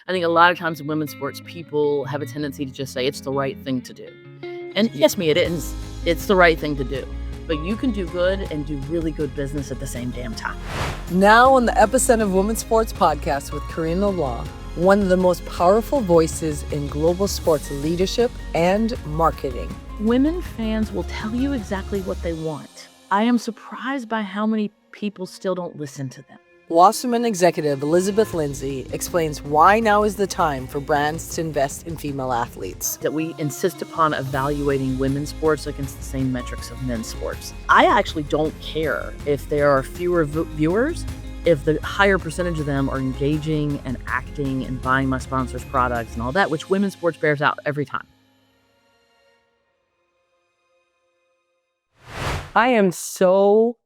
I think a lot of times in women's sports, people have a tendency to just say it's the right thing to do. And yes, it is. It's the right thing to do. But you can do good and do really good business at the same damn time. Now on the Epicenter of Women's Sports podcast with Karina LeBlanc, one of the most powerful voices in global sports leadership and marketing. Women fans will tell you exactly what they want. I am surprised by how many people still don't listen to them. Wasserman executive Elizabeth Lindsey explains why now is the time for brands to invest in female athletes. That we insist upon evaluating women's sports against the same metrics of men's sports. I actually don't care if there are fewer viewers, if the higher percentage of them are engaging and acting and buying my sponsors' products and all that, which women's sports bears out every time. I am so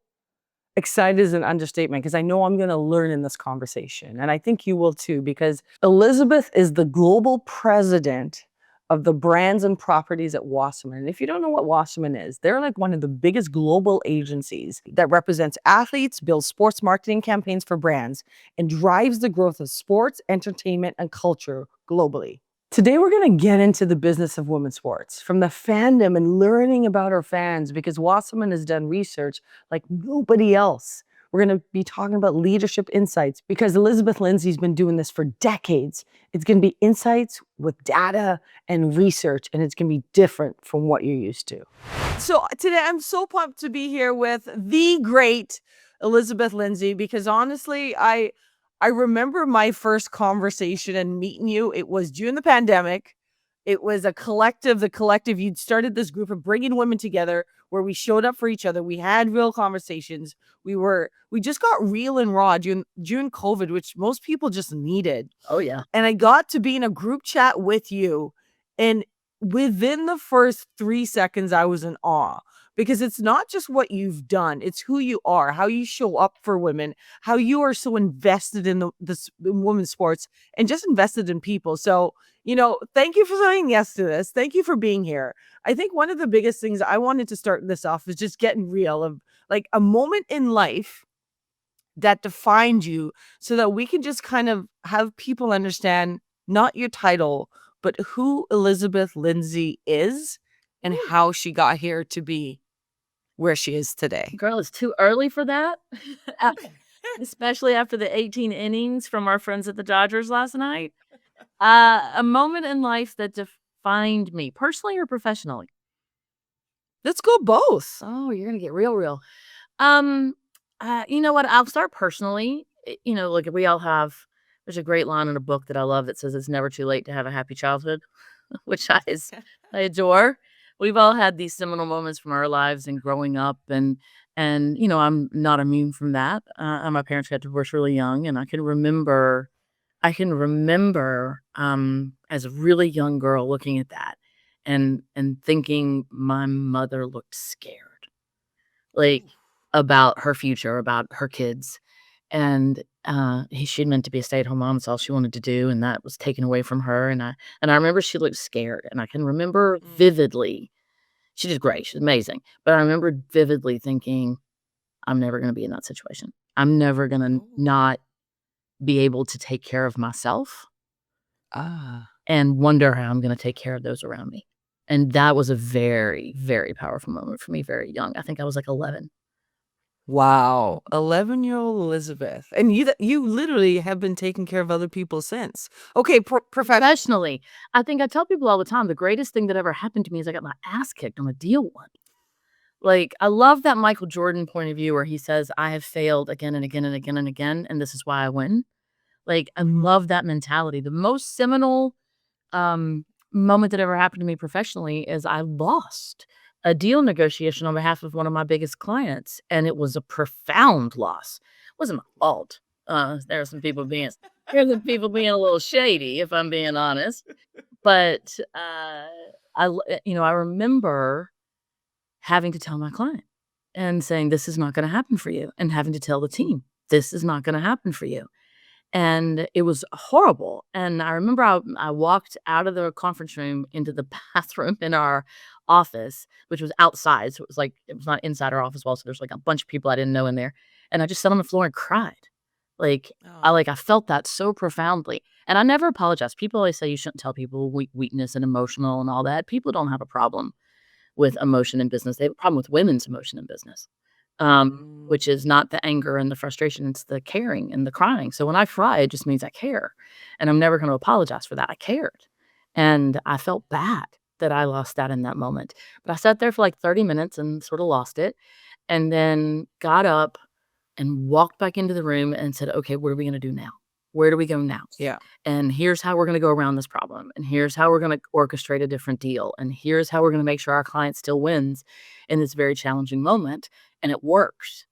excited is an understatement because I know I'm going to learn in this conversation. And I think you will too, because Elizabeth is the global president of the brands and properties at Wasserman. And if you don't know what Wasserman is, they're like one of the biggest global agencies that represents athletes, builds sports marketing campaigns for brands, and drives the growth of sports, entertainment, and culture globally. Today, we're going to get into the business of women's sports, from the fandom and learning about our fans, because Wasserman has done research like nobody else. We're going to be talking about leadership insights because Elizabeth Lindsey's been doing this for decades. It's going to be insights with data and research, and it's going to be different from what you're used to. So today, I'm so pumped to be here with the great Elizabeth Lindsey, because honestly, I remember my first conversation and meeting you. It was during the pandemic. It was the collective. You'd started this group of bringing women together where we showed up for each other. We had real conversations. We just got real and raw during COVID, which most people just needed. Oh, yeah. And I got to be in a group chat with you. And within the first 3 seconds, I was in awe. Because it's not just what you've done, it's who you are, how you show up for women, how you are so invested in in women's sports and just invested in people. So, thank you for saying yes to this. Thank you for being here. I think one of the biggest things I wanted to start this off is just getting real of like a moment in life that defined you so that we can just kind of have people understand not your title, but who Elizabeth Lindsey is and how she got here to be where she is today. Girl, it's too early for that. Especially after the 18 innings from our friends at the Dodgers last night. A moment in life that defined me, personally or professionally? Let's go both. Oh, you're going to get real. You know what? I'll start personally. Look, there's a great line in a book that I love that says it's never too late to have a happy childhood, which I adore. We've all had these seminal moments from our lives and growing up, and I'm not immune from that. My parents got divorced really young, and I can remember as a really young girl looking at that and thinking my mother looked scared, like about her future, about her kids, and she'd meant to be a stay-at-home mom. That's all she wanted to do, and that was taken away from her. And I remember she looked scared, and I can remember vividly. She did great. She's amazing. But I remember vividly thinking, I'm never going to be in that situation. I'm never going to not be able to take care of myself and wonder how I'm going to take care of those around me. And that was a very, very powerful moment for me, very young. I think I was like 11. Wow. 11-year-old Elizabeth. And you literally have been taking care of other people since. Okay, professionally. I think I tell people all the time, the greatest thing that ever happened to me is I got my ass kicked on a deal one. Like, I love that Michael Jordan point of view where he says, I have failed again and again and again and again, and this is why I win. Like, I love that mentality. The most seminal moment that ever happened to me professionally is I lost a deal negotiation on behalf of one of my biggest clients, and it was a profound loss. It wasn't my fault. There are some people being a little shady, if I'm being honest. But I remember having to tell my client and saying, this is not going to happen for you, and having to tell the team, this is not going to happen for you. And it was horrible. And I remember I walked out of the conference room into the bathroom in our office, which was outside. So it was not inside our office wall. So there's like a bunch of people I didn't know in there. And I just sat on the floor and cried. I felt that so profoundly. And I never apologize. People always say you shouldn't tell people weakness and emotional and all that. People don't have a problem with emotion in business. They have a problem with women's emotion in business, Mm. which is not the anger and the frustration. It's the caring and the crying. So when I cry, it just means I care. And I'm never going to apologize for that. I cared. And I felt bad that I lost that in that moment. But I sat there for like 30 minutes and sort of lost it. And then got up and walked back into the room and said, okay, what are we going to do now? Where do we go now? Yeah. And here's how we're going to go around this problem. And here's how we're going to orchestrate a different deal. And here's how we're going to make sure our client still wins in this very challenging moment. And it works.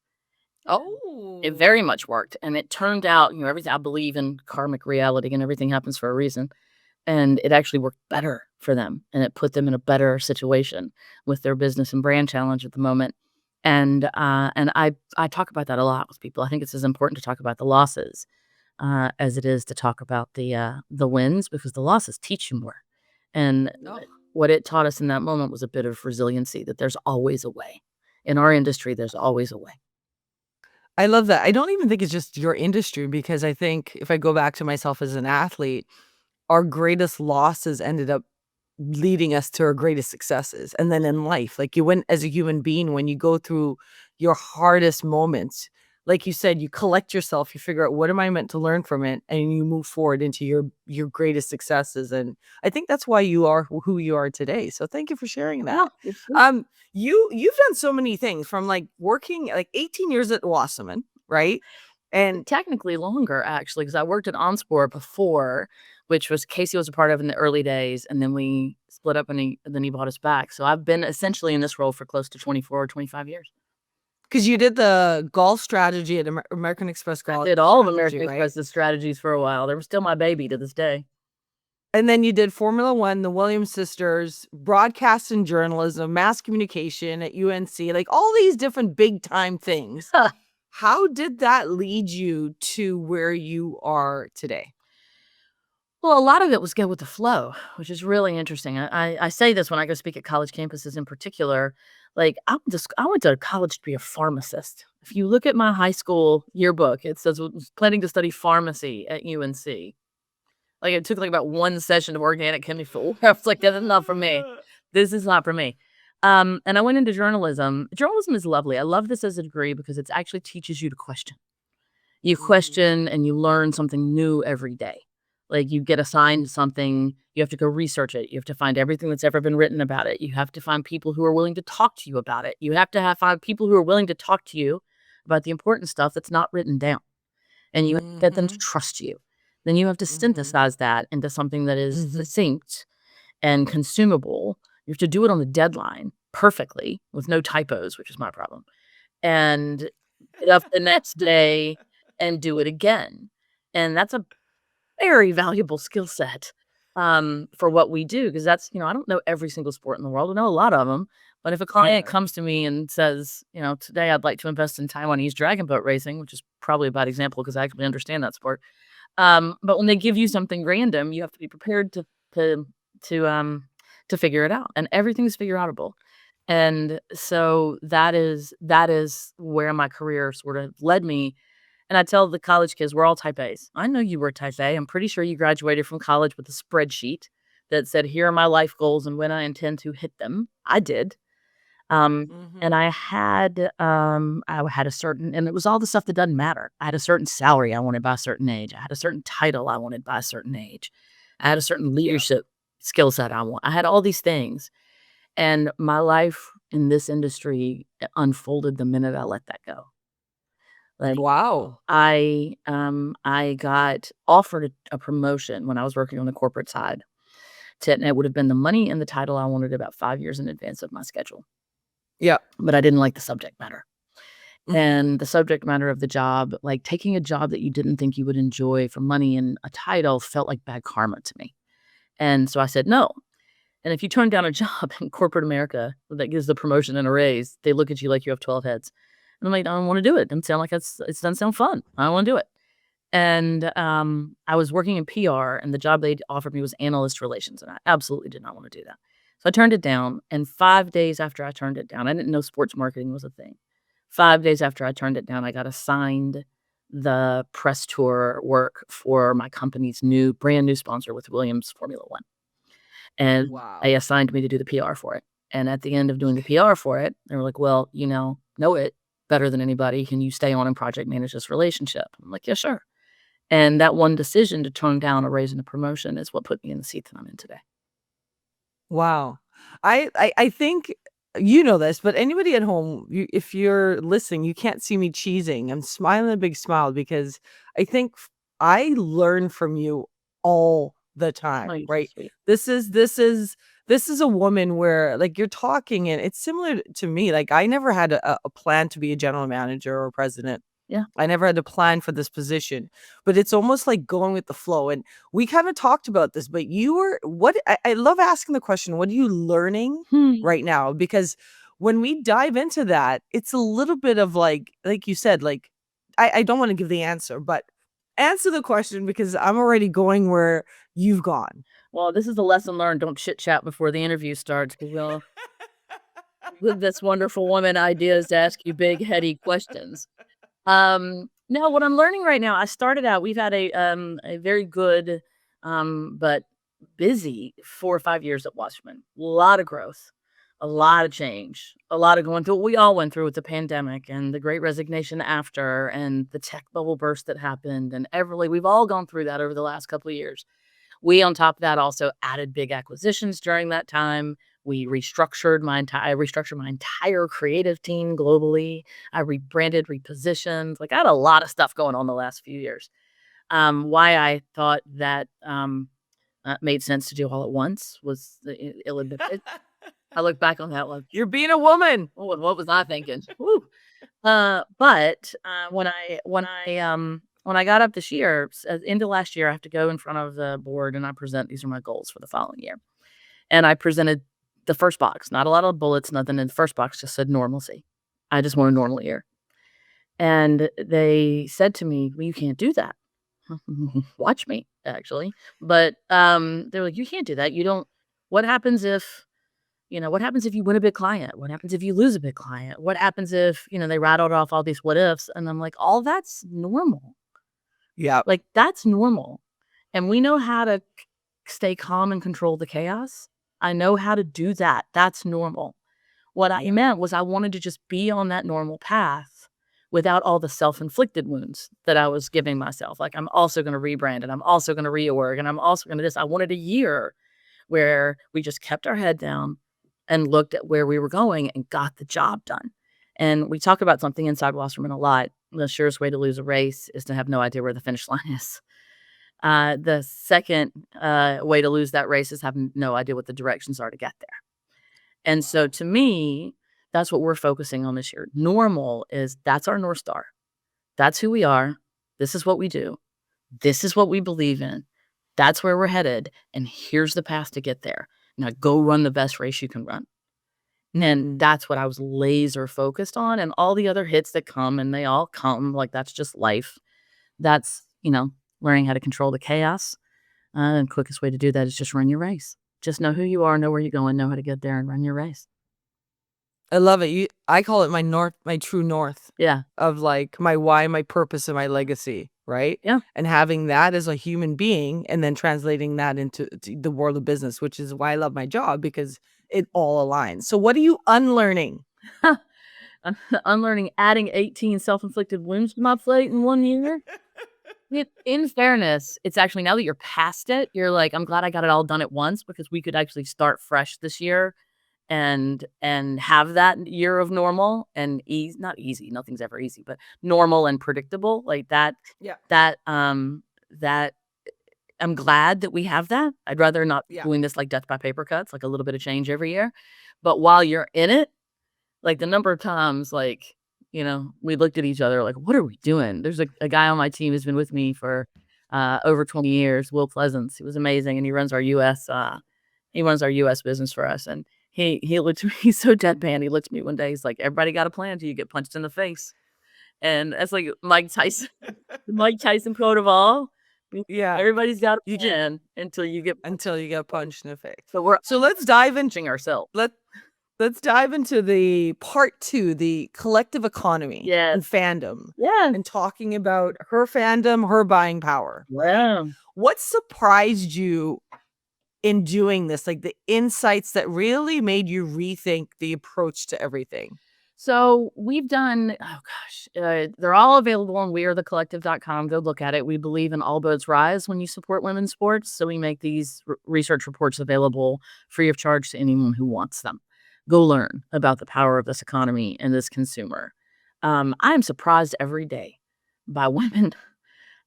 It Oh. very much worked. And it turned out, everything I believe in karmic reality and everything happens for a reason. And it actually worked better for them. And it put them in a better situation with their business and brand challenge at the moment. And I talk about that a lot with people. I think it's as important to talk about the losses as it is to talk about the wins, because the losses teach you more. And Oh. what it taught us in that moment was a bit of resiliency, that there's always a way. In our industry, there's always a way. I love that. I don't even think it's just your industry, because I think if I go back to myself as an athlete, our greatest losses ended up leading us to our greatest successes. And then in life, like, you went as a human being, when you go through your hardest moments, like you said, you collect yourself, you figure out, what am I meant to learn from it? And you move forward into your greatest successes. And I think that's why you are who you are today. So thank you for sharing Yeah, that. it's good. You've done so many things, from like working like 18 years at Wasserman, right? And Technically longer, actually, because I worked at OnSport before, which was Casey was a part of in the early days, and then we split up and then he bought us back. So I've been essentially in this role for close to 24 or 25 years. because you did the golf strategy at American Express I Golf did all of Strategy, American right? Express's strategies for a while. They were still my baby to this day. And then you did Formula One, the Williams sisters, broadcast and journalism, mass communication at UNC, like all these different big time things. How did that lead you to where you are today? Well, a lot of it was go with the flow, which is really interesting. I say this when I go speak at college campuses in particular. Like, I went to college to be a pharmacist. If you look at my high school yearbook, it says was planning to study pharmacy at UNC. Like, it took like about one session of organic chemistry. I was like, "This is not for me. This is not for me." And I went into journalism. Journalism is lovely. I love this as a degree because it actually teaches you to question. You Mhm. question and you learn something new every day. Like, you get assigned something, you have to go research it. You have to find everything that's ever been written about it. You have to find people who are willing to talk to you about it. You have to find people who are willing to talk to you about the important stuff that's not written down, and you have to get them to Mhm. trust you. Then you have to Mhm. synthesize that into something that is Mhm. succinct and consumable. You have to do it on the deadline perfectly with no typos, which is my problem, and get up the next day and do it again. And that's a very valuable skill set, for what we do, because I don't know every single sport in the world. I know a lot of them, but if a client Yeah. comes to me and says, "Today I'd like to invest in Taiwanese dragon boat racing," which is probably a bad example because I actually understand that sport. But when they give you something random, you have to be prepared to to, um, to figure it out, and everything's figure outable. And so that is where my career sort of led me, and I tell the college kids, we're all type A's. I know you were type A. I'm pretty sure you graduated from college with a spreadsheet that said, "Here are my life goals and when I intend to hit them." I did. And Mhm. I had a certain, and it was all the stuff that doesn't matter. I had a certain salary I wanted by a certain age. I had a certain title I wanted by a certain age. I had a certain Yeah. leadership skill set I want. I had all these things. And my life in this industry unfolded the minute I let that go. Like, Wow. I got offered a promotion when I was working on the corporate side, and it would have been the money and the title I wanted about 5 years in advance of my schedule, Yeah. but I didn't like the subject matter. Mhm. And the subject matter of the job, like taking a job that you didn't think you would enjoy for money and a title, felt like bad karma to me. And so I said no. And if you turn down a job in corporate America that gives the promotion and a raise, they look at you like you have 12 heads. And I'm like, I don't want to do it. It doesn't sound like it doesn't sound fun. I don't want to do it. And, I was working in PR, and the job they offered me was analyst relations, and I absolutely did not wanna do that. So I turned it down, and 5 days after I turned it down, I didn't know sports marketing was a thing. 5 days after I turned it down, I got assigned the press tour work for my company's brand new sponsor with Williams Formula One. And they Wow. assigned me to do the PR for it. And at the end of doing the PR for it, they were like, "Well, know it better than anybody. Can you stay on and project manage this relationship?" I'm like, "Yeah, sure." And that one decision to turn down a raise and a promotion is what put me in the seat that I'm in today. Wow. I think you know this, but anybody at home, if you're listening, you can't see me cheesing. I'm smiling a big smile because I think I learn from you all the Oh, time, you're so right? sweet. This is this is this is a woman where like you're talking and it's similar to me. Like I never had a plan to be a general manager or president. Yeah. I never had to plan for this position, but it's almost like going with the flow. And we kind of talked about this, but you were what I love asking the question, what are you learning Hmm. right now? Because when we dive into that, it's a little bit of like you said, like I don't want to give the answer, but answer the question because I'm already going where you've gone. Well, this is a lesson learned. Don't chit chat before the interview starts because we'll give this wonderful woman ideas to ask you big, heady questions. No, what I'm learning right now, I started out, we've had a very good, but busy 4 or 5 years at Wasserman. A lot of growth, a lot of change, a lot of going through what we all went through with the pandemic and the great resignation after and the tech bubble burst that happened and Everly. We've all gone through that over the last couple of years. We, on top of that, also added big acquisitions during that time. I restructured my entire creative team globally. I rebranded, repositioned. Like I had a lot of stuff going on the last few years. Why I thought that made sense to do all at once was ill admitted. I look back on that like, You're being a woman. oh, what was I thinking? Woo. But when I got up this year, into last year, I have to go in front of the board and I present these are my goals for the following year. And I presented the first box, not a lot of bullets, nothing in the first box, just said normalcy. I just want a normal year. And they said to me, "Well, you can't do that." Watch me, actually. But they're like, "You can't do that. You don't what happens if what happens if you win a big client? What happens if you lose a big client? What happens if, they rattled off all these what ifs?" And I'm like, all that's normal. Yeah. Like, that's normal. And we know how to stay calm and control the chaos. I know how to do that. That's normal. What I meant was I wanted to just be on that normal path without all the self-inflicted wounds that I was giving myself. Like, I'm also going to rebrand and I'm also going to reorg and I'm also going to this. I wanted a year where we just kept our head down and looked at where we were going and got the job done. And we talk about something inside Wasserman a lot. The surest way to lose a race is to have no idea where the finish line is. The second way to lose that race is having no idea what the directions are to get there. And so to me, that's what we're focusing on this year. Normal is that's our North Star. That's who we are. This is what we do. This is what we believe in. That's where we're headed. And here's the path to get there. Now go run the best race you can run. And that's what I was laser focused on. And all the other hits that come, and they all come, like that's just life. That's, learning how to control the chaos. And quickest way to do that is just run your race. Just know who you are, know where you're going, know how to get there and run your race. I love it. I call it my true north Yeah. of like my why, my purpose, and my legacy, right? Yeah. And having that as a human being and then translating that into the world of business, which is why I love my job because it all aligns. So what are you unlearning? Unlearning adding 18 self-inflicted wounds to my plate in 1 year. In fairness, it's actually now that you're past it, you're like, "I'm glad I got it all done at once because we could actually start fresh this year and have that year of normal and ease not easy, nothing's ever easy, but normal and predictable." Like Yeah. that I'm glad that we have that. I'd rather not be Yeah. doing this like death by paper cuts, like a little bit of change every year. But while you're in it, like, the number of times, like, we looked at each other like, "What are we doing?" There's a guy on my team who's been with me for, over 20 years, Will Pleasance. He was amazing, and he runs our US business for us, and he looked at me he's so deadpan, he looked at me one day, he's like, "Everybody got a plan until you get punched in the face." And that's like Mike Tyson the Mike Tyson quote of all. Yeah. Everybody's got You a just plan until you get until you get punched in the face. so we're So let's dive into punching ourselves. let Let's dive into the part 2, the collective economy Yes. and fandom, Yes. and talking about her fandom, her buying power. Wow. What surprised you in doing this? Like, the insights that really made you rethink the approach to everything? So we've done, oh gosh, they're all available on wearethecollective.com. Go look at it. We believe in all boats rise when you support women's sports. So we make these research reports available free of charge to anyone who wants them. Go learn about the power of this economy and this consumer. I am surprised every day by women.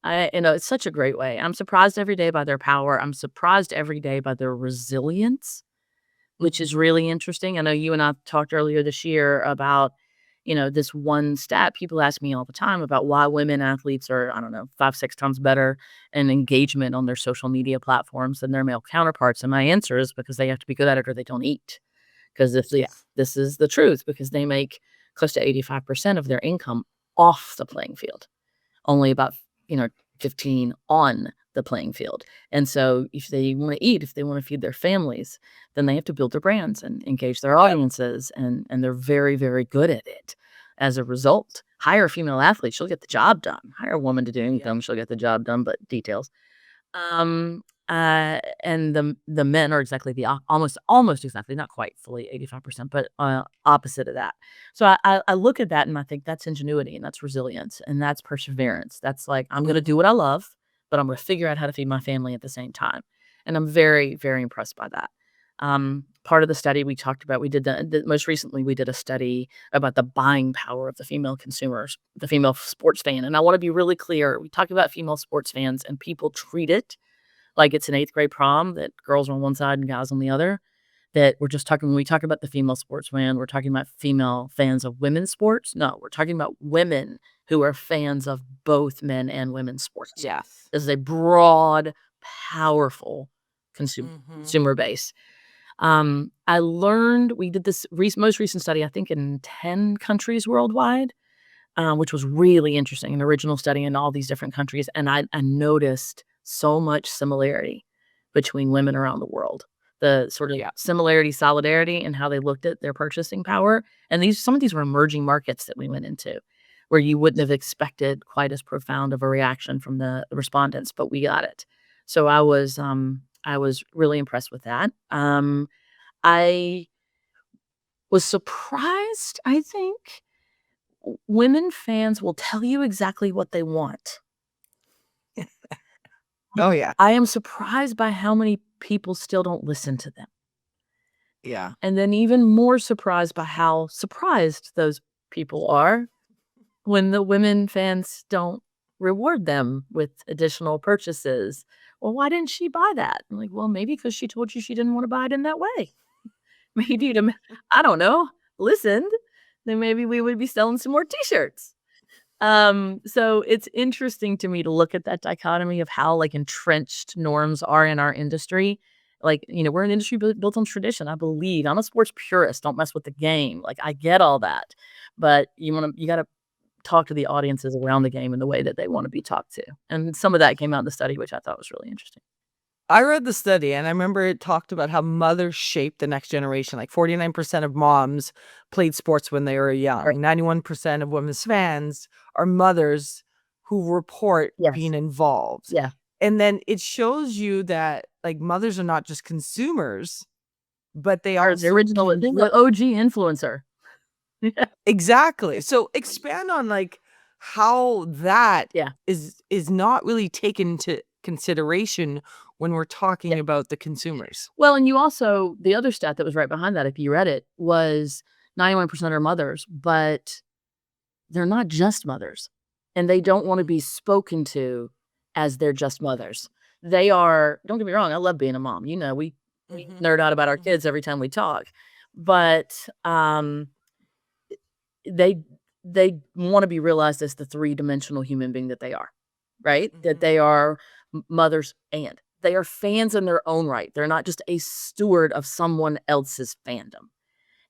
It's such a great way. I'm surprised every day by their power. I'm surprised every day by their resilience, which is really interesting. I know you and I talked earlier this year about, this one stat. People ask me all the time about why women athletes are, I don't know, 5, 6 times better in engagement on their social media platforms than their male counterparts. And my answer is because they have to be good at it or they don't eat. Because if Yeah. this is the truth, because they make close to 85% of their income off the playing field, only about, you know, 15 on the playing field. And so if they want to eat, if they want to feed their families, then they have to build their brands and engage their audiences. And they're very, very good at it. As a result, hire a female athlete, she'll get the job done. Hire a woman to do Yeah. anything, she'll get the job done, but details. And the men are exactly the almost exactly, not quite fully 85%, but opposite of that. So I look at that and I think that's ingenuity and that's resilience and that's perseverance. That's like I'm going to do Mhm. what I love, but I'm going to figure out how to feed my family at the same time. And I'm very, very impressed by that. Part of the study we talked about, we did most recently we did a study about the buying power of the female consumers, the female sports fan. And I want to be really clear. We talk about female sports fans and people treat it like it's an 8th grade prom that girls are on one side and guys on the other, that we're just talking when we talk about the female sports fan, we're talking about female fans of women's sports. No, we're talking about women who are fans of both men and women's sports. Yes. This is a broad, powerful Mhm. consumer base. I learned we did this most recent study, I think, in 10 countries worldwide, which was really interesting, an original study in all these different countries, and I noticed so much similarity between women around the world. The sort of Yeah. similarity, solidarity, and how they looked at their purchasing power, and some of these were emerging markets that we went into, where you wouldn't have expected quite as profound of a reaction from the respondents, but we got it. So I was really impressed with that. I was surprised, I think, women fans will tell you exactly what they want. Oh, yeah. I am surprised by how many people still don't listen to them. Yeah. And then even more surprised by how surprised those people are when the women fans don't reward them with additional purchases. "Well, why didn't she buy that?" I'm like, "Well, maybe because she told you she didn't wanna buy it in that way." Maybe to I don't know, listened, then maybe we would be selling some more T-shirts. So it's interesting to me to look at that dichotomy of how, like, entrenched norms are in our industry. Like, we're an industry built on tradition, I believe. I'm a sports purist, don't mess with the game. Like, I get all that, but you gotta talk to the audiences around the game in the way that they wanna be talked to, and some of that came out in the study, which I thought was really interesting. I read the study and I remember it talked about how mothers shape the next generation. Like 49% of moms played sports when they were Right. young. 91% of women's fans are mothers who report Yes. being involved. Yeah. And then it shows you that like mothers are not just consumers, but they Or the also original can the OG influencer. Yeah. exactly. So expand on like how that Yeah. is not really taken into consideration when we're Yeah. talking about the consumers. Well, and you also the other stat that was right behind that, if you read it, was 91% are mothers, but they're not just mothers, and they don't wanna be spoken to as they're just mothers. They are don't get me wrong, I love being a mom, we Mhm, nerd out about our mhm. kids every time we talk, but, they they wanna be realized as the three-dimensional human being that they are, right? That Mhm. they are mothers and they are fans in their own right. They're not just a steward of someone else's fandom.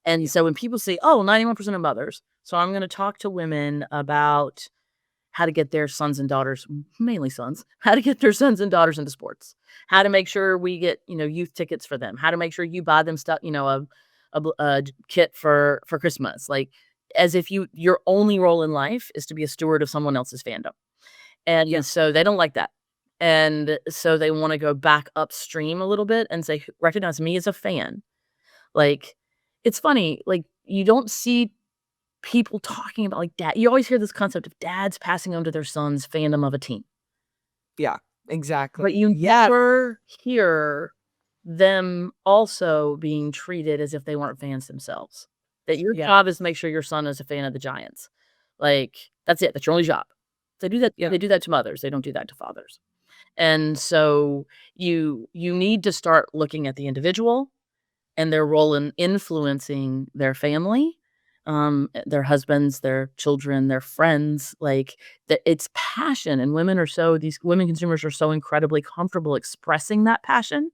And Yeah. so when people say, "Oh, 91% of mothers," so I'm gonna talk to women about how to get their sons and daughters, mainly sons, how to get their sons and daughters into sports, how to make sure we get, youth tickets for them, how to make sure you buy them stuff, kit for Christmas, like, as if your only role in life is to be a steward of someone else's fandom. Yeah. And so they don't like that. And so they wanna go back upstream a little bit and say, "Recognize me as a fan." Like, it's funny, like, you don't see people talking about, like, dad you always hear this concept of dads passing on to their sons fandom of a team, Yeah. but Exactly. you Yeah. never hear them also being treated as if they weren't fans themselves. That your Yeah. job is to make sure your son is a fan of the Giants. Like, that's it, that's your only job. Yeah. They do that to mothers, they don't do that to fathers. And so you need to start looking at the individual and their role in influencing their family, their husbands, their children, their friends, like, that it's passion, and these women consumers are so incredibly comfortable expressing that passion.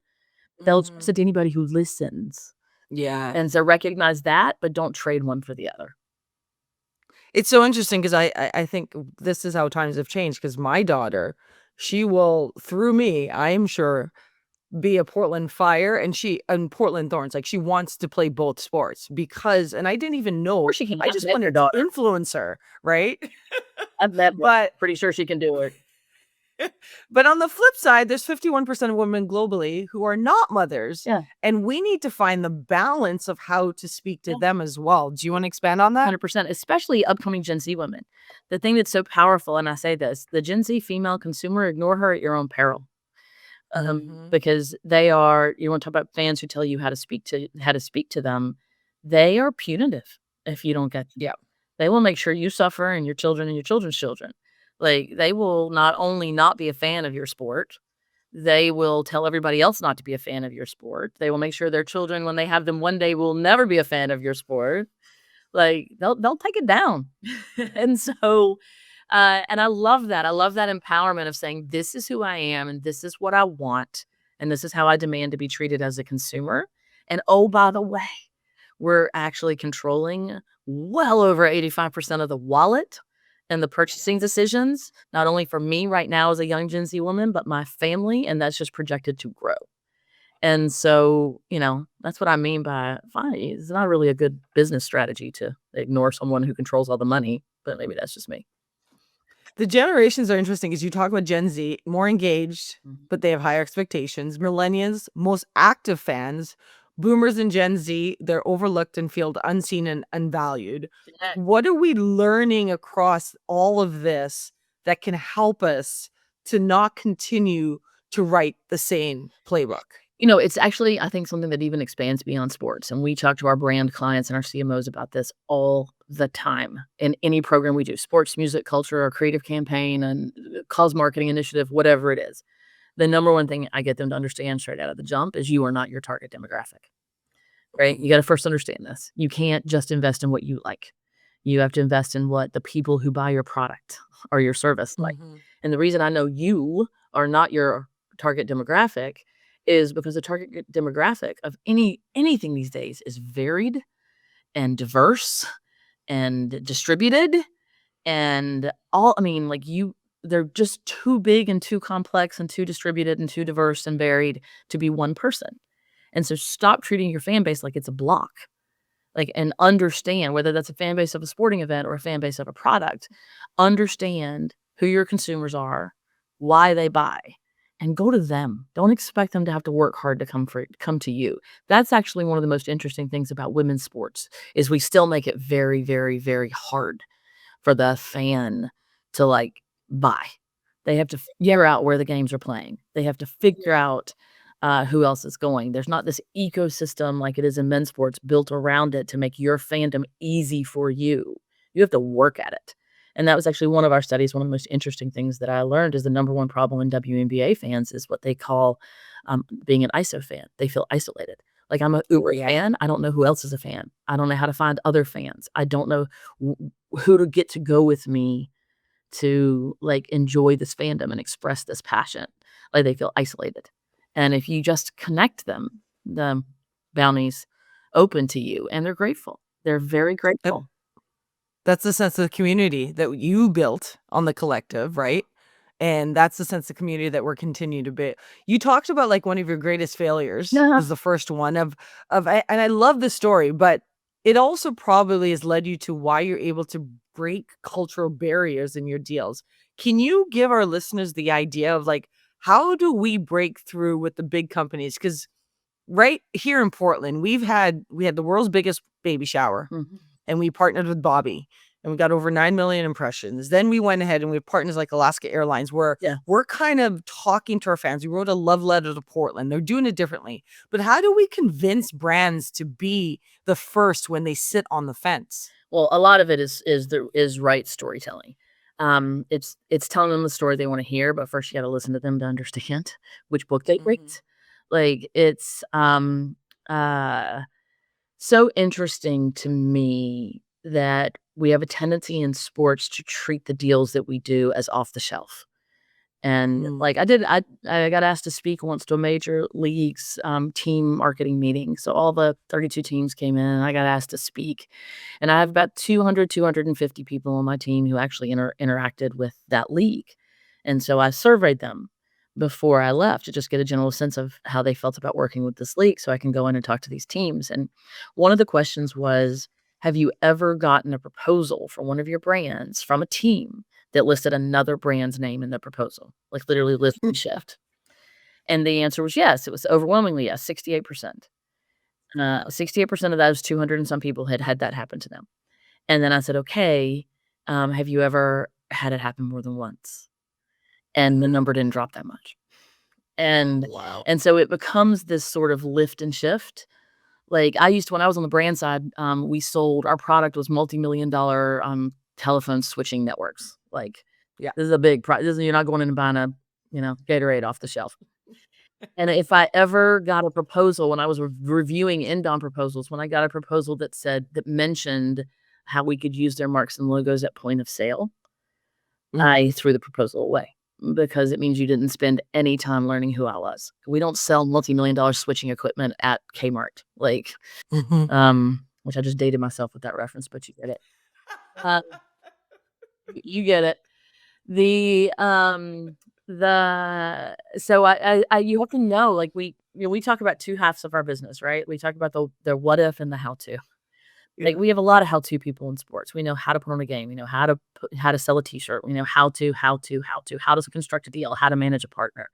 They'll express Mhm. it to anybody who listens, Yeah. and so recognize that, but don't trade one for the other. It's so interesting 'cause I think this is how times have changed. Because my daughter, she will, through me, I'm sure, be a Portland Fire and Portland Thorns, like, she wants to play both sports because and I didn't even Of know, course she can. I I've just met your wanted to daughter. influence her, right? I've met her. But Pretty sure she can do it. but on the flip side, there's 51% of women globally who are not mothers, Yeah, and we need to find the balance of how to speak to yeah. them as well. Do you wanna expand on that? 100%, especially upcoming Gen Z women. The thing that's so powerful, and I say this, the Gen Z female consumer, ignore her at your own peril. Mhm. Because they are you wanna talk about fans who tell you how to speak to them, they are punitive if you don't get them. Yeah. They will make sure you suffer and your children's children. Like, they will not only not be a fan of your sport, they will tell everybody else not to be a fan of your sport. They will make sure their children, when they have them one day, will never be a fan of your sport. Like, they'll take it down. And so, and I love that. I love that empowerment of saying, "This is who I am, and this is what I want, and this is how I demand to be treated as a consumer." And, oh, by the way, we're actually controlling well over 85% of the wallet and the purchasing decisions, not only for me right now as a young Gen Z woman, but my family, and that's just projected to grow. And so, that's what I mean by fine. It's not really a good business strategy to ignore someone who controls all the money, but maybe that's just me. The generations are interesting as you talk about Gen Z, more engaged, Mhm. but they have higher expectations. Millennials, most active fans. Boomers and Gen Z, they're overlooked and feel unseen and unvalued. Yeah. What are we learning across all of this that can help us to not continue to write the same playbook? It's actually, I think, something that even expands beyond sports. And we talk to our brand clients and our CMOs about this all the time in any program we do sports, music, culture, or creative campaign, and cause marketing initiative, whatever it is. The number one thing I get them to understand straight out of the jump is you are not your target demographic. Right? You gotta first understand this. You can't just invest in what you like. You have to invest in what the people who buy your product or your service like. Mhm. And the reason I know you are not your target demographic is because the target demographic of anything these days is varied and diverse and distributed and all I mean, like, they're just too big and too complex and too distributed and too diverse and varied to be one person. And so stop treating your fan base like it's a block. Like, and understand whether that's a fan base of a sporting event or a fan base of a product. Understand who your consumers are, why they buy, and go to them. Don't expect them to have to work hard to come to you. That's actually one of the most interesting things about women's sports is we still make it very, very, very hard for the fan to, like, buy. They have to Yeah. figure out where the games are playing. They have to figure out, who else is going. There's not this ecosystem like it is in men's sports built around it to make your fandom easy for you. You have to work at it. And that was actually one of our studies. One of the most interesting things that I learned is the number one problem in WNBA fans is what they call, being an ISO fan. They feel isolated. Like, I'm a uber Yeah. fan. I don't know who else is a fan. I don't know how to find other fans. I don't know who to get to go with me to, like, enjoy this fandom and express this passion. Like, they feel isolated. And if you just connect them, the bounties open to you, and they're grateful. They're very grateful. That's the sense of community that you built on the collective, right? And that's the sense of community that we're continuing to build. You talked about like one of your greatest failures Yeah. was the first one and I love the story, but it also probably has led you to why you're able to break cultural barriers in your deals. Can you give our listeners the idea of like, how do we break through with the big companies? Because right here in Portland, we had the world's biggest baby shower, Mhm. and we partnered with Bobby, and we got over 9 million impressions. Then we went ahead and we have partners like Alaska Airlines, where Yeah. we're kind of talking to our fans. We wrote a love letter to Portland. They're doing it differently. But how do we convince brands to be the first when they sit on the fence? Well, a lot of it is right storytelling. It's telling them the story they wanna hear, but first you gotta listen to them to understand which book they Mhm. read. Like, it's, uh, so interesting to me that we have a tendency in sports to treat the deals that we do as off the shelf. And, Mm. like, I got asked to speak once to a major league's, team marketing meeting, so all the 32 teams came in, and I got asked to speak, and I have about 250 people on my team who actually interacted with that league, and so I surveyed them before I left to just get a general sense of how they felt about working with this league so I can go in and talk to these teams, and one of the questions was, "Have you ever gotten a proposal for one of your brands from a team that listed another brand's name in the proposal, like, literally lift and shift?" And the answer was yes, it was overwhelmingly yes, 68%. 68% of those 200 and some people had that happen to them. And then I said, "Okay, have you ever had it happen more than once?" And the number didn't drop that much. And Wow. and so it becomes this sort of lift and shift. Like, I used to when I was on the brand side, we sold our product was multi-million dollar, telephone switching networks. Like, Yeah. this is a big this is you're not going in and buying a, Gatorade off the shelf. And if I ever got a proposal when I was reviewing inbound proposals, when I got a proposal that mentioned how we could use their marks and logos at point of sale, I Mhm. threw the proposal away because it means you didn't spend any time learning who I was. We don't sell multi-million dollar switching equipment at Kmart, like, Mhm. which I just dated myself with that reference, but you get it. Uh, you get it. The, the so I you have to know, like, we talk about 2 halves of our business, right? We talk about the what if and the how to. Like, Yeah. we have a lot of how-to people in sports. We know how to put on a game. We know how to sell a t-shirt. We know how to construct a deal, how to manage a partner.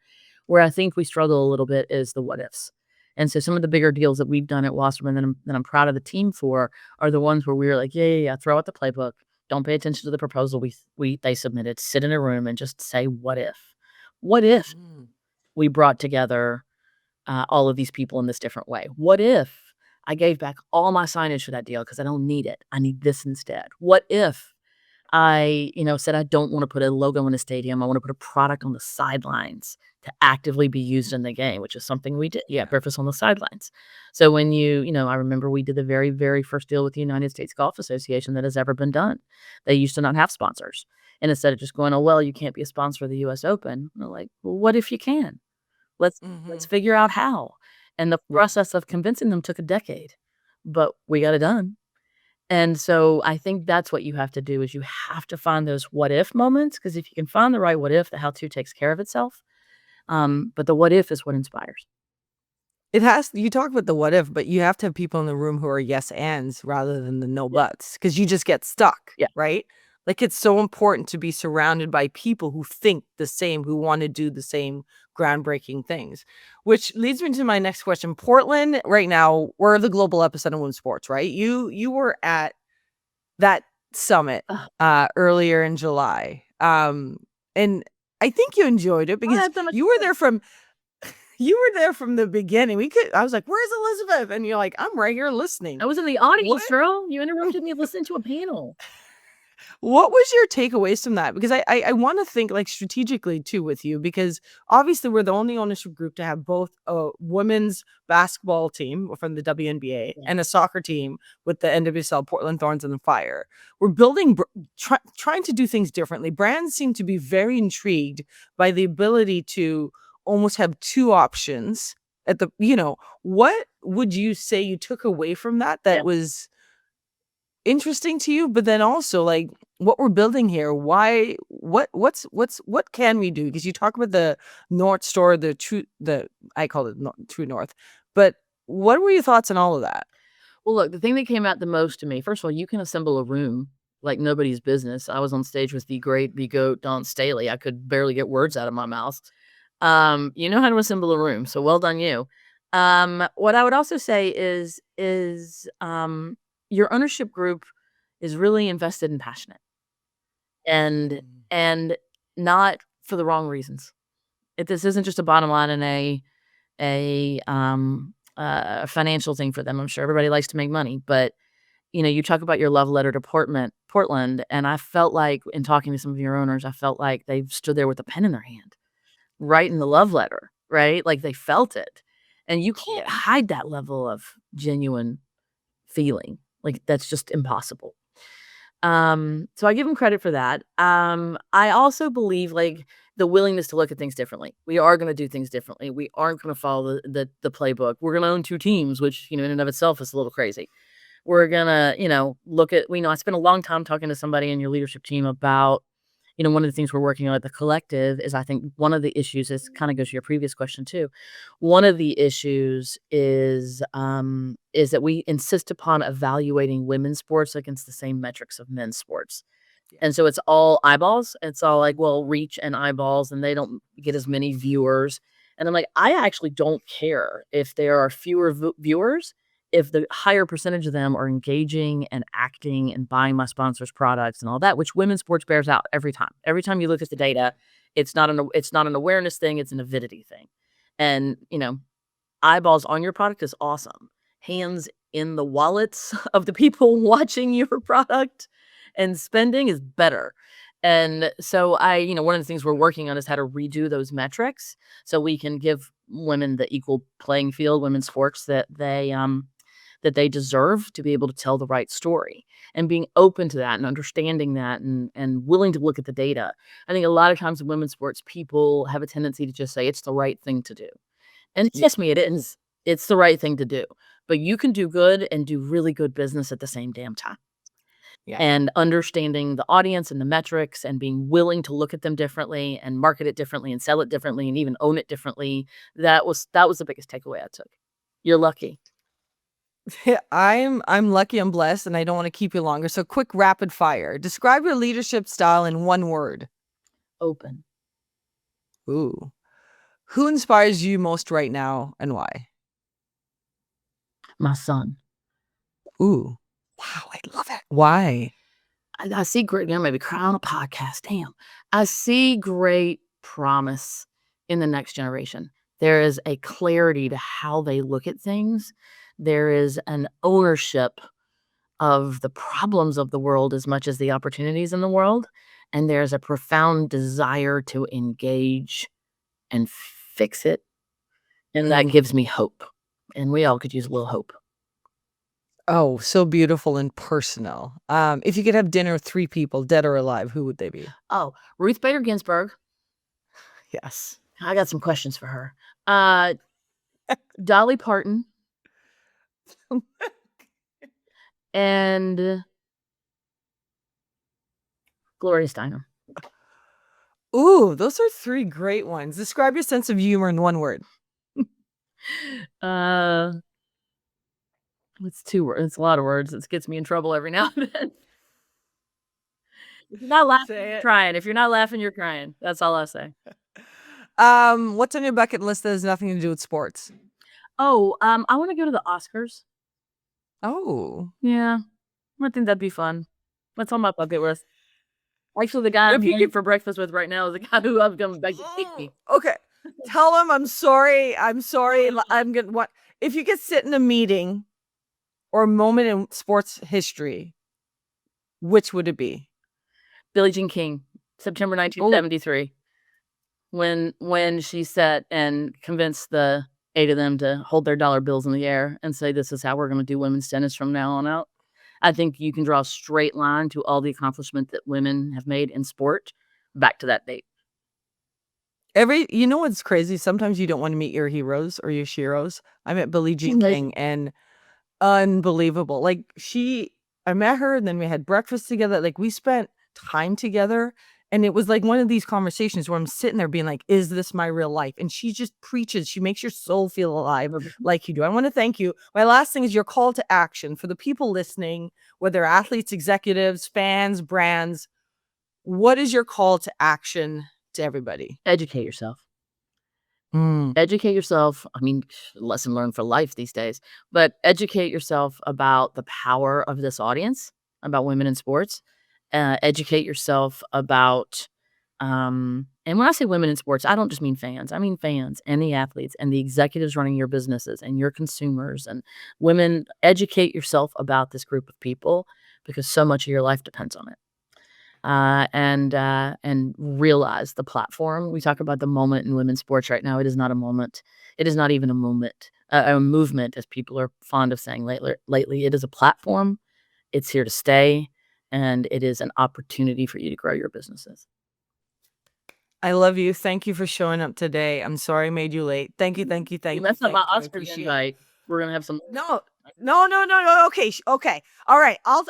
Where I think we struggle a little bit is the what ifs. And so some of the bigger deals that we've done at Wasserman that I'm proud of the team for are the ones where we were like, yeah, yeah, yeah, throw out the playbook. Don't pay attention to the proposal they submitted. Sit in a room and just say, what if? What if Mm. we brought together all of these people in this different way? What if I gave back all my signage for that deal because I don't need it? I need this instead. What if I, said I don't want to put a logo in a stadium. I want to put a product on the sidelines to actively be used in the game, which is something we did. Yeah, Yeah. breakfast on the sidelines. So when I remember we did the very, very first deal with the United States Golf Association that has ever been done. They used to not have sponsors. And instead of just going, oh, well, you can't be a sponsor of the US Open, we're like, well, what if you can? Let's Mhm. figure out how. And the Right. process of convincing them took a decade, but we got it done. And so I think that's what you have to do is you have to find those what if moments because if you can find the right what if, the how to takes care of itself. But the what if is what inspires. It has you talk about the what if, but you have to have people in the room who are yes ands rather than the no Yeah. buts, because you just get stuck, Yeah. right? Like, it's so important to be surrounded by people who think the same, who wanna do the same groundbreaking things, which leads me to my next question. Portland, right now, we're the global epicenter of women's sports, right? You were at that summit, Ugh, earlier in July, and I think you enjoyed it I because had so much you were fun. there from the beginning. I was like, "Where's Elizabeth?" And you're like, "I'm right here listening." I was in the What audience, girl. You interrupted me listening to a panel. what was your takeaways from that? Because I wanna think, like, strategically too with you because obviously we're the only ownership group to have both a women's basketball team from the WNBA Yeah. and a soccer team with the NWSL Portland Thorns and the Fire. We're building trying to do things differently. Brands seem to be very intrigued by the ability to almost have 2 options at what would you say you took away from that Yeah. that was interesting to you, but then also like what we're building here, why what can we do? Because you talk about the North Star, the I call it true north. But what were your thoughts on all of that? Well, look, the thing that came out the most to me, first of all, you can assemble a room like nobody's business. I was on stage with the great, the GOAT, Don Staley. I could barely get words out of my mouth. You know how to assemble a room, so well done you. What I would also say is your ownership group is really invested and passionate, and and not for the wrong reasons. This isn't just a bottom line and a financial thing for them. I'm sure everybody likes to make money, but you talk about your love letter to Portland, and I felt like in talking to some of your owners, I felt like they stood there with a pen in their hand, writing the love letter, right? Like they felt it. And you can't hide that level of genuine feeling. Like that's just impossible. So I give them credit for that. I also believe like the willingness to look at things differently. We are going to do things differently. We aren't going to follow the playbook. We're going to own two teams, which in and of itself is a little crazy. We're gonna, look at I spent a long time talking to somebody in your leadership team about, one of the things we're working on at the collective is I think one of the issues is kind of goes to your previous question too. One of the issues is that we insist upon evaluating women's sports against the same metrics of men's sports. Yeah. And so it's all eyeballs. It's all like, well, reach and eyeballs, and they don't get as many viewers. And I'm like, I actually don't care if there are fewer viewers, if the higher percentage of them are engaging and acting and buying my sponsors' products and all that, which women's sports bears out every time. Every time you look at the data, it's not an awareness thing, it's an avidity thing. And eyeballs on your product is awesome. Hands in the wallets of the people watching your product and spending is better. And so one of the things we're working on is how to redo those metrics so we can give women the equal playing field, women's sports that they deserve to be able to tell the right story, and being open to that and understanding that and willing to look at the data. I think a lot of times in women's sports, people have a tendency to just say it's the right thing to do. And Yeah. trust me, it is. It's the right thing to do. But you can do good and do really good business at the same damn time. Yeah. And understanding the audience and the metrics and being willing to look at them differently and market it differently and sell it differently and even own it differently. That was the biggest takeaway I took. You're lucky. I'm lucky, I'm blessed, and I don't want to keep you longer. So quick rapid fire. Describe your leadership style in one word. Open. Ooh. Who inspires you most right now and why? My son. Ooh. Wow, I love it. Why? I see great, maybe cry on a podcast. Damn. I see great promise in the next generation. There is a clarity to how they look at things. There is an ownership of the problems of the world as much as the opportunities in the world. And there's a profound desire to engage and fix it. And that gives me hope. And we all could use a little hope. Oh, so beautiful and personal. If you could have dinner with 3 people, dead or alive, who would they be? Oh, Ruth Bader Ginsburg. Yes. I got some questions for her. Dolly Parton and Gloria Steinem. Ooh, those are 3 great ones. Describe your sense of humor in one word. It's 2 words. It's a lot of words. It gets me in trouble every now and then. If you're not laughing, Say you're it. crying. If you're not laughing, you're crying. That's all I say. What's on your bucket list that has nothing to do with sports? Oh, I wanna go to the Oscars. Oh. Yeah, I think that'd be fun. That's on my bucket list. Actually, the guy I'm If you eating could for breakfast with right now is the guy who I'm gonna beg to take me. Okay. Tell him I'm sorry. I'm sorry. I'm gonna what if you could sit in a meeting or a moment in sports history, which would it be? Billie Jean King, September Oh, 1973, when she sat and convinced the 8 of them to hold their dollar bills in the air and say, "This is how we're gonna do women's tennis from now on out." I think you can draw a straight line to all the accomplishment that women have made in sport back to that date. you know what's crazy? Sometimes you don't want to meet your heroes or your sheroes. I met Billie Jean Like, King and unbelievable. Like I met her and then we had breakfast together. Like, we spent time together. And it was like one of these conversations where I'm sitting there being like, is this my real life? And she just preaches. She makes your soul feel alive like you do. I want to thank you. My last thing is your call to action for the people listening, whether athletes, executives, fans, brands. What is your call to action to everybody? Educate yourself. Mm. Educate yourself. I mean, lesson learned for life these days, but educate yourself about the power of this audience, about women in sports. Educate yourself about, and when I say women in sports, I don't just mean fans. I mean fans and the athletes and the executives running your businesses and your consumers and women. Educate yourself about this group of people because so much of your life depends on it. And realize the platform. We talk about the moment in women's sports right now. It is not a moment. It is not even a moment, a movement, as people are fond of saying lately. It is a platform. It's here to stay, and it is an opportunity for you to grow your businesses. I love you. Thank you for showing up today. I'm sorry I made you late. Thank you. You messed up my Oscar invite. We're gonna have some. No. Okay. Okay. All right. I'll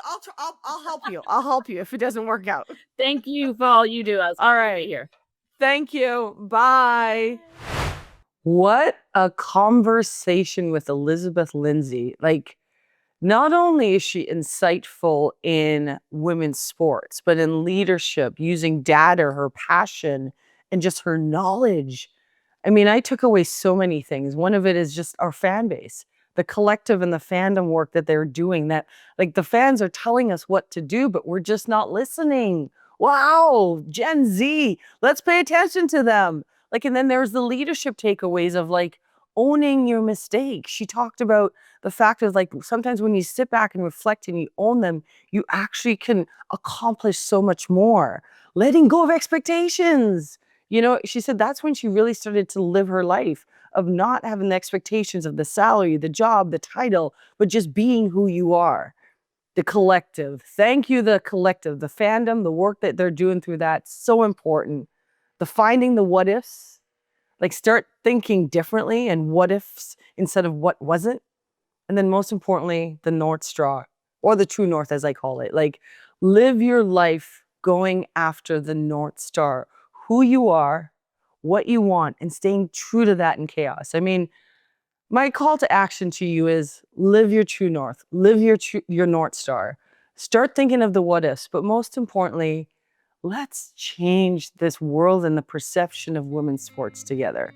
help you. I'll help you if it doesn't work out. Thank you for all you do. All right. Here. Thank you. Bye. What a conversation with Elizabeth Lindsey. Like, not only is she insightful in women's sports, but in leadership, using data, her passion, and just her knowledge. I mean, I took away so many things. One of it is just our fan base, the collective and the fandom work that they're doing, that like the fans are telling us what to do, but we're just not listening. Wow, Gen Z, let's pay attention to them. Like, and then there's the leadership takeaways of like owning your mistakes. She talked about the fact of like sometimes when you sit back and reflect and you own them, you actually can accomplish so much more. Letting go of expectations. You know, she said that's when she really started to live her life of not having the expectations of the salary, the job, the title, but just being who you are. The collective. Thank you, the collective, the fandom, the work that they're doing through that. So important. The finding the what ifs, like start thinking differently and what ifs instead of what wasn't. And then most importantly, the North Star, or the true north, as I call it. Like, live your life going after the North Star, who you are, what you want, and staying true to that in chaos. I mean, my call to action to you is live your true north, live your North Star. Start thinking of the what ifs, but most importantly, let's change this world and the perception of women's sports together.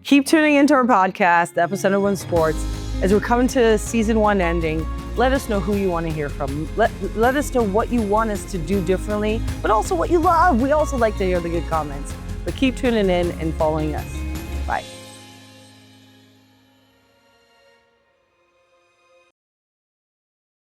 Keep tuning into our podcast, the Epicenter Women's Sports. As we're coming to season 1 ending, let us know who you want to hear from. Let us know what you want us to do differently, but also what you love. We also like to hear the good comments. But keep tuning in and following us. Bye.